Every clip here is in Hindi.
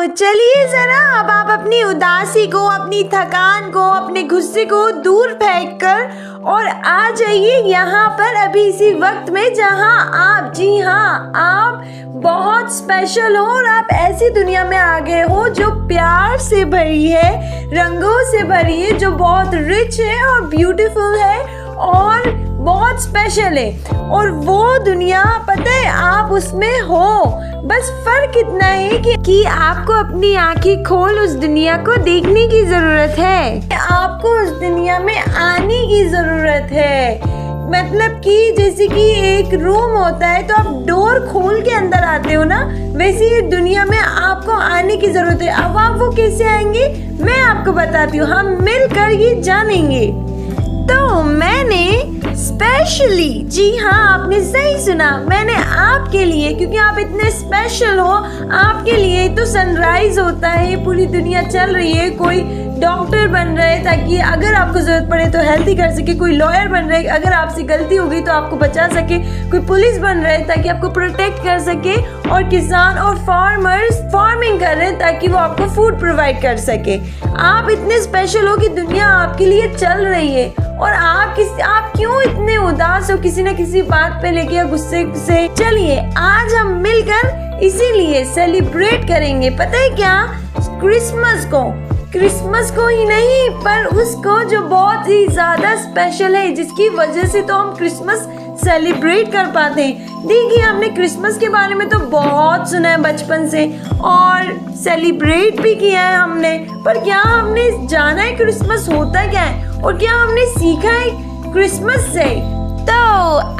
तो चलिए जरा अब आप अपनी उदासी को, अपनी थकान को, अपने गुस्से को दूर फेंक कर और आ जाइए यहाँ पर अभी इसी वक्त में, जहाँ आप, जी हाँ, आप बहुत स्पेशल हो और आप ऐसी दुनिया में आ गए हो जो प्यार से भरी है, रंगों से भरी है, जो बहुत रिच है और ब्यूटीफुल है और बहुत स्पेशल है। और वो दुनिया, पता है, आप उसमें हो। बस फर्क इतना है कि आपको अपनी आंखें खोल उस दुनिया को देखने की जरूरत है, आपको उस दुनिया में आने की जरूरत है। मतलब कि जैसे कि एक रूम होता है तो आप डोर खोल के अंदर आते हो ना, वैसे ही दुनिया में आपको आने की जरूरत है। अब आप वो कैसे आएंगे मैं आपको बताती हूँ, हम मिलकर ये जानेंगे। तो मैंने स्पेशली, जी हाँ आपने सही सुना, मैंने आपके लिए, क्योंकि आप इतने स्पेशल हो, आपके लिए तो सनराइज होता है, पूरी दुनिया चल रही है। कोई डॉक्टर बन रहा है ताकि अगर आपको जरूरत पड़े तो हेल्थ ही कर सके, कोई लॉयर बन रहा है अगर आपसे गलती हो गई तो आपको बचा सके, कोई पुलिस बन रहा है ताकि आपको प्रोटेक्ट कर सके, और किसान और फार्मर्स फार्मिंग कर रहे हैं ताकि वो आपको फूड प्रोवाइड कर सके। आप इतने स्पेशल हो कि दुनिया आपके लिए चल रही है, और आप क्यों इतने उदास हो किसी न किसी बात पे लेके या गुस्से से? चलिए आज हम मिलकर इसीलिए सेलिब्रेट करेंगे, पता है क्या, क्रिसमस को ही नहीं, पर उसको जो बहुत ही ज्यादा स्पेशल है, जिसकी वजह से तो हम क्रिसमस सेलिब्रेट कर पाते हैं। देखिए, हमने क्रिसमस के बारे में तो बहुत सुना है बचपन से और सेलिब्रेट भी किया है हमने, पर क्या हमने जाना है क्रिसमस होता क्या है और क्या हमने सीखा है क्रिसमस से? तो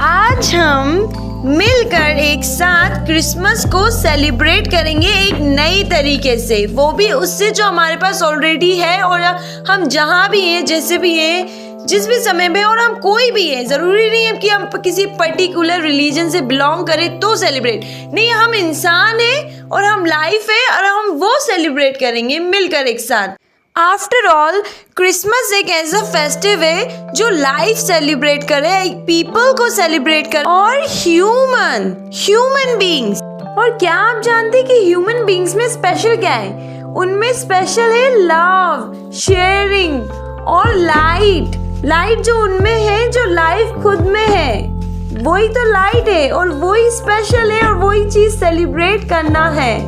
आज हम मिलकर एक साथ क्रिसमस को सेलिब्रेट करेंगे एक नई तरीके से, वो भी उससे जो हमारे पास ऑलरेडी है, और हम जहाँ भी हैं, जैसे भी हैं, जिस भी समय में, और हम कोई भी है, जरूरी नहीं है कि हम किसी पर्टिकुलर रिलीजन से बिलोंग करें तो सेलिब्रेट नहीं, हम इंसान हैं और हम लाइफ है और हम वो सेलिब्रेट करेंगे मिलकर एक साथ। आफ्टर ऑल क्रिसमस एक ऐसा फेस्टिव है जो लाइफ सेलिब्रेट करे, एक पीपल को सेलिब्रेट करे, और ह्यूमन बीइंग्स। और क्या आप जानते हैं कि ह्यूमन बीइंग्स में स्पेशल क्या है? उनमें स्पेशल है लव, शेयरिंग और लाइट जो उनमें है, जो लाइफ खुद में है, वही तो लाइट है और वही स्पेशल है और वही चीज सेलिब्रेट करना है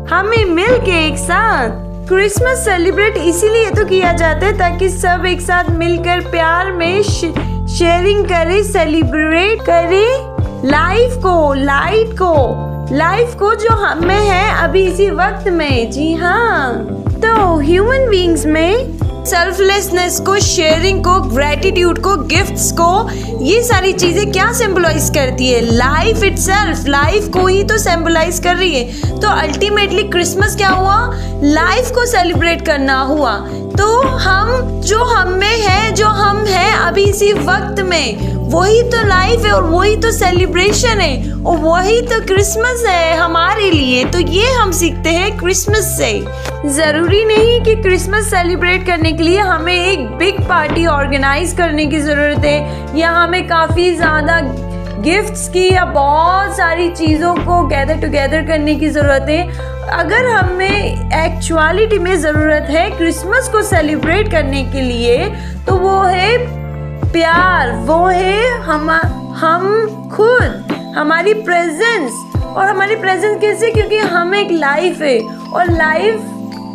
हमें मिलके एक साथ। क्रिसमस सेलिब्रेट इसीलिए तो किया जाता है ताकि सब एक साथ मिलकर प्यार में शेयरिंग करे, सेलिब्रेट करे लाइफ को जो हमें है अभी इसी वक्त में। जी हाँ, तो ह्यूमन बीइंग्स में सेल्फलेसनेस को, शेयरिंग को, ग्रेटिट्यूड को, गिफ्ट्स को, ये सारी चीजें क्या सिंबलाइज करती है? लाइफ इटसेल्फ, लाइफ को ही तो सिंबलाइज कर रही है। तो अल्टीमेटली क्रिसमस क्या हुआ? लाइफ को सेलिब्रेट करना हुआ। तो हम जो हम में है, जो हम हैं अभी इसी वक्त में, वही तो लाइफ है और वही तो सेलिब्रेशन है और वही तो क्रिसमस है हमारे लिए। तो ये हम सीखते हैं क्रिसमस से। जरूरी नहीं कि क्रिसमस सेलिब्रेट करने के लिए हमें एक बिग पार्टी ऑर्गेनाइज करने की जरूरत है, या हमें काफी ज्यादा गिफ्ट्स की या बहुत सारी चीजों को गैदर टुगेदर करने की जरूरत है। अगर हमें एक्चुअलिटी में जरूरत है क्रिसमस को सेलिब्रेट करने के लिए, तो वो है प्यार, वो है हम खुद, हमारी प्रेजेंस। और हमारी प्रेजेंस कैसे? क्योंकि हम एक लाइफ है, और लाइफ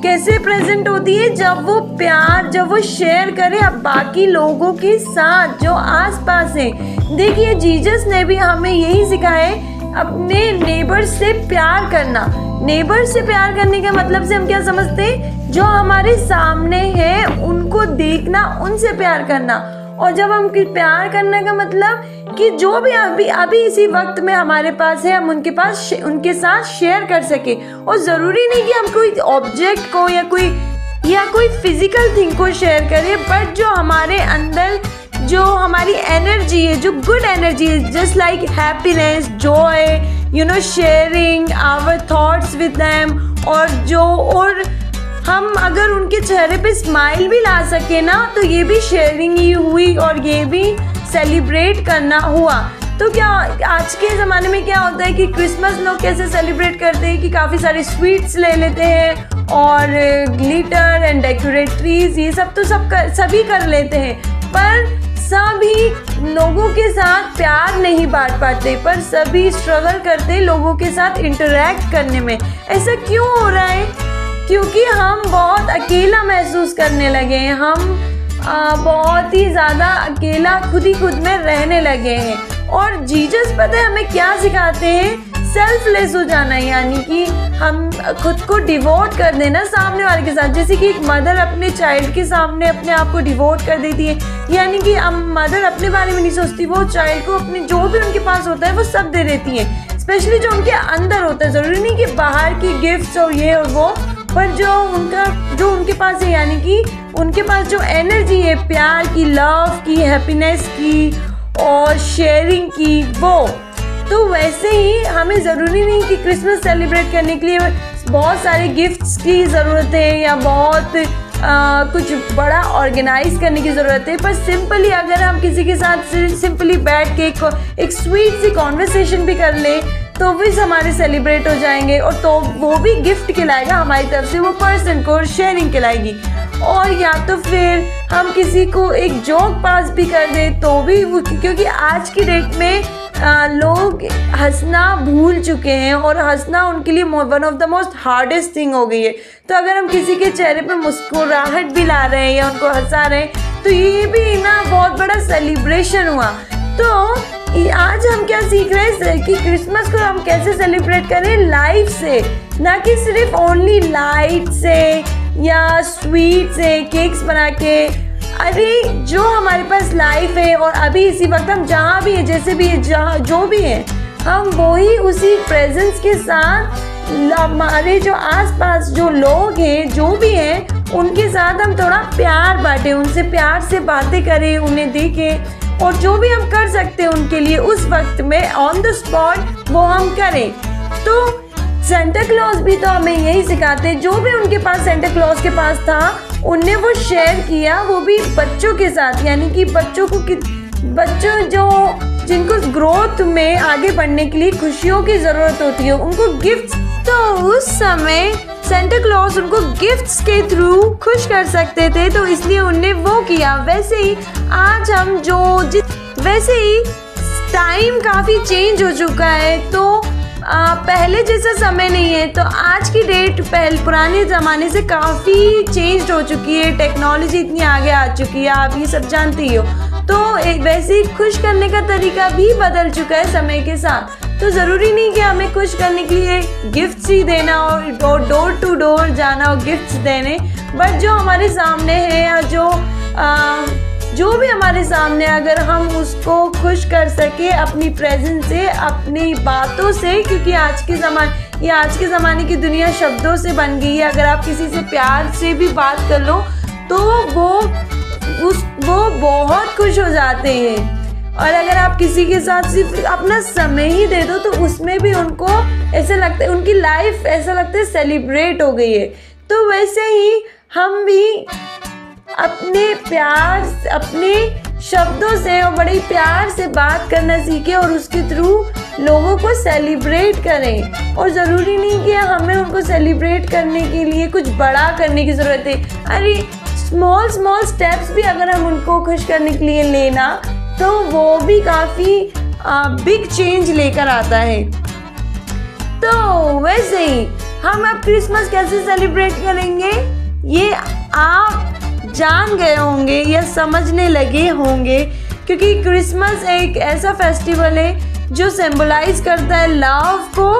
कैसे प्रेजेंट होती है? जब वो प्यार, जब वो शेयर करे अब बाकी लोगों के साथ जो आसपास है। देखिए, जीसस ने भी हमें यही सिखाया है, अपने नेबर से प्यार करना। नेबर से प्यार करने के मतलब से हम क्या समझते हैं? जो हमारे सामने है उनको देखना, उनसे प्यार करना। और जब हम प्यार करने का मतलब कि जो भी अभी इसी वक्त में हमारे पास है, हम उनके साथ शेयर कर सके। और जरूरी नहीं कि हम कोई ऑब्जेक्ट को या कोई फिजिकल थिंग को शेयर करें, बट जो हमारे अंदर जो हमारी एनर्जी है, जो गुड एनर्जी है, just like happiness, joy, sharing our thoughts with them, और हम अगर उनके चेहरे पे स्माइल भी ला सके ना, तो ये भी शेयरिंग ही हुई और ये भी सेलिब्रेट करना हुआ। तो क्या आज के ज़माने में क्या होता है कि क्रिसमस लोग कैसे सेलिब्रेट करते हैं कि काफ़ी सारे स्वीट्स ले लेते हैं और ग्लिटर एंड डेकोरेटरीज ये सब तो सभी कर लेते हैं, पर सभी लोगों के साथ प्यार नहीं बांट पाते, पर सभी स्ट्रगल करते लोगों के साथ इंटरेक्ट करने में। ऐसा क्यों हो रहा है? क्योंकि हम बहुत अकेला महसूस करने लगे हैं, हम बहुत ही ज़्यादा अकेला खुद ही खुद में रहने लगे हैं। और जीसस पता है हमें क्या सिखाते हैं? सेल्फलेस हो जाना, यानी कि हम खुद को डिवोट कर देना सामने वाले के साथ। जैसे कि एक मदर अपने चाइल्ड के सामने अपने आप को डिवोट कर देती है, यानी कि मदर अपने बारे में नहीं सोचती, वो चाइल्ड को अपने जो भी उनके पास होता है वो सब दे देती है, स्पेशली जो उनके अंदर होता है। ज़रूरी नहीं कि बाहर की गिफ्ट्स और ये और वो, पर जो उनके पास है, यानी कि उनके पास जो एनर्जी है प्यार की, लव की, हैप्पीनेस की और शेयरिंग की, वो तो वैसे ही हमें ज़रूरी नहीं कि क्रिसमस सेलिब्रेट करने के लिए बहुत सारे गिफ्ट्स की ज़रूरत है या बहुत कुछ बड़ा ऑर्गेनाइज करने की ज़रूरत है, पर सिंपली अगर हम किसी के साथ सिंपली बैठ के एक स्वीट सी कॉन्वर्सेशन भी कर ले तो भी हमारे सेलिब्रेट हो जाएंगे, और तो वो भी गिफ्ट खिलाएगा हमारी तरफ से, वो पर्सन को शेयरिंग खिलाएगी। और या तो फिर हम किसी को एक जोक पास भी कर दे तो भी, क्योंकि आज की डेट में लोग हंसना भूल चुके हैं और हंसना उनके लिए one of the most hardest thing हो गई है। तो अगर हम किसी के चेहरे पर मुस्कुराहट भी ला रहे हैं या उनको हंसा रहे हैं तो ये भी ना बहुत बड़ा सेलिब्रेशन हुआ। तो आज हम क्या सीख रहे हैं कि क्रिसमस को हम कैसे सेलिब्रेट करें लाइफ से, ना कि सिर्फ ओनली लाइट से या स्वीट से, केक्स बना के। अरे जो हमारे पास लाइफ है और अभी इसी वक्त हम जहाँ भी है, जैसे भी है, जहाँ जो भी है, हम वही उसी प्रेजेंस के साथ हमारे जो आसपास जो लोग हैं, जो भी हैं, उनके साथ हम थोड़ा प्यार बांटें, उनसे प्यार से बातें करें, उन्हें देखें और जो भी हम कर सकते हैं उनके लिए उस वक्त में ऑन द स्पॉट वो हम करें। तो सेंटा क्लॉज भी तो हमें यही सिखाते हैं, जो भी उनके पास सेंटा क्लॉज के पास था उनने वो शेयर किया, वो भी बच्चों के साथ, यानी कि बच्चों जो जिनको ग्रोथ में आगे बढ़ने के लिए खुशियों की ज़रूरत होती है, उनको गिफ्ट्स। तो उस समय सेंटा क्लॉज उनको गिफ्ट्स के थ्रू खुश कर सकते थे, तो इसलिए उनने वो किया। वैसे ही आज हम वैसे ही टाइम काफ़ी चेंज हो चुका है, तो पहले जैसा समय नहीं है। तो आज की डेट पुराने ज़माने से काफ़ी चेंज हो चुकी है, टेक्नोलॉजी इतनी आगे आ चुकी है, आप ये सब जानते ही हो। तो वैसे ही खुश करने का तरीका भी बदल चुका है समय के साथ। तो ज़रूरी नहीं कि हमें खुश करने के लिए गिफ्ट्स ही देना और डोर टू डोर जाना और गिफ्ट्स देने, बट जो हमारे सामने है या जो भी हमारे सामने, अगर हम उसको खुश कर सके अपनी प्रेजेंस से, अपनी बातों से, क्योंकि आज के ज़माने की दुनिया शब्दों से बन गई है। अगर आप किसी से प्यार से भी बात कर लो तो वो बहुत खुश हो जाते हैं, और अगर आप किसी के साथ सिर्फ अपना समय ही दे दो तो उसमें भी उनको ऐसा लगता है, उनकी लाइफ ऐसा लगता है सेलिब्रेट हो गई है। तो वैसे ही हम भी अपने शब्दों से और बड़े प्यार से बात करना सीखें और उसके थ्रू लोगों को सेलिब्रेट करें। और ज़रूरी नहीं कि हमें उनको सेलिब्रेट करने के लिए कुछ बड़ा करने की ज़रूरत है। अरे स्मॉल स्टेप्स भी अगर हम उनको खुश करने के लिए लेना तो वो भी काफ़ी बिग चेंज लेकर आता है। तो वैसे ही हम अब क्रिसमस कैसे सेलिब्रेट करेंगे ये आप जान गए होंगे या समझने लगे होंगे, क्योंकि क्रिसमस एक ऐसा फेस्टिवल है जो सिंबलाइज करता है लव को।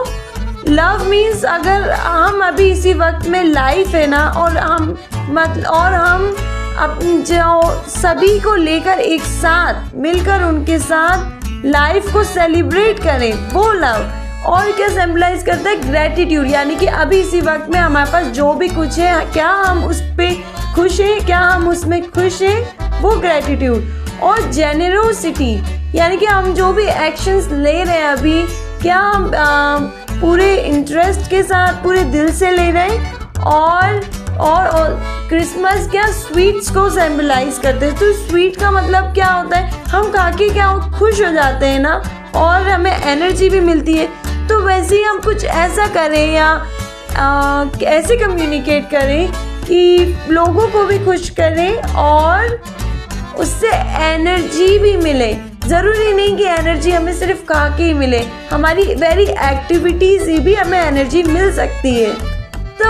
लव मीन्स अगर हम अभी इसी वक्त में लाइफ है ना, और हम अपने जो सभी को लेकर एक साथ मिलकर उनके साथ लाइफ को सेलिब्रेट करें, वो लव। और क्या सिंबलाइज करता है? ग्रेटिट्यूड, यानी कि अभी इसी वक्त में हमारे पास जो भी कुछ है, क्या हम उस पर खुश हैं, क्या हम उसमें खुश हैं, वो ग्रेटिट्यूड। और जेनरोसिटी, यानी कि हम जो भी एक्शंस ले रहे हैं अभी, क्या हम पूरे इंटरेस्ट के साथ पूरे दिल से ले रहे हैं। और क्रिसमस क्या स्वीट्स को सिंबलाइज करते हैं। तो स्वीट का मतलब क्या होता है? हम खा के क्या खुश हो जाते हैं ना, और हमें एनर्जी भी मिलती है। तो वैसे ही हम कुछ ऐसा करें या ऐसे कम्युनिकेट करें कि लोगों को भी खुश करें और उससे एनर्जी भी मिले। ज़रूरी नहीं कि एनर्जी हमें सिर्फ खा के ही मिले, हमारी वेरी एक्टिविटीज़ से भी हमें एनर्जी मिल सकती है। तो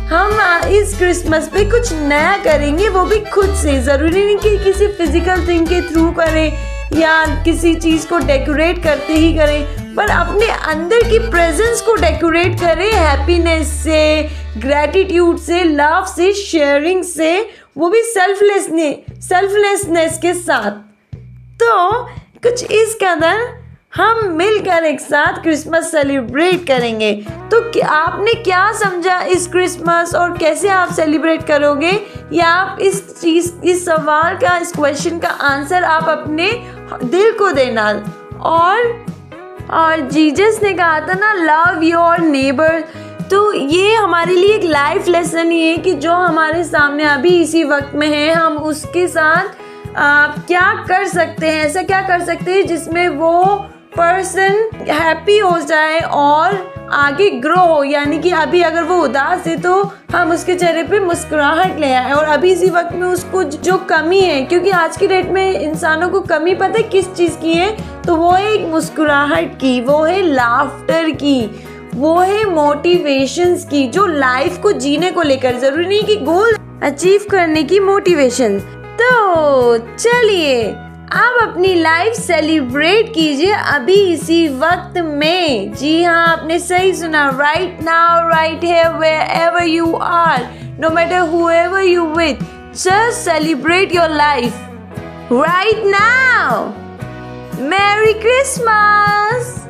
हम इस क्रिसमस पे कुछ नया करेंगे, वो भी खुद से। ज़रूरी नहीं कि किसी फिजिकल थिंग के थ्रू करें या किसी चीज़ को डेकोरेट करते ही करें, पर अपने अंदर की प्रेजेंस को डेकोरेट करें हैप्पीनेस से, ग्रैटिट्यूड से, लव से, शेयरिंग से, वो भी सेल्फलेसनेस के साथ। तो कुछ इस कदर हम मिलकर एक साथ क्रिसमस सेलिब्रेट करेंगे। तो आपने क्या समझा इस क्रिसमस और कैसे आप सेलिब्रेट करोगे, या आप इस सवाल का, इस क्वेश्चन का आंसर आप अपने दिल को देना। और जीसस ने कहा था ना, लव योर नेबर। तो ये हमारे लिए एक लाइफ लेसन ही है कि जो हमारे सामने अभी इसी वक्त में है, हम उसके साथ क्या कर सकते हैं, ऐसा क्या कर सकते हैं जिसमें वो पर्सन हैप्पी हो जाए और आगे ग्रो हो। यानी कि अभी अगर वो उदास है तो हम उसके चेहरे पे मुस्कुराहट ले आए, और अभी इसी वक्त में उसको जो कमी है, क्योंकि आज की डेट में इंसानों को कमी पता है किस चीज़ की है, तो वो है एक मुस्कुराहट की, वो है लाफ्टर की, वो है मोटिवेशंस की, जो लाइफ को जीने को लेकर। ज़रूरी नहीं कि गोल अचीव करने की मोटिवेशन। तो चलिए आप अपनी लाइफ सेलिब्रेट कीजिए अभी इसी वक्त में। जी हाँ, आपने सही सुना, right now, right here, wherever you are, no matter whoever you with, just celebrate your life right now. Merry Christmas.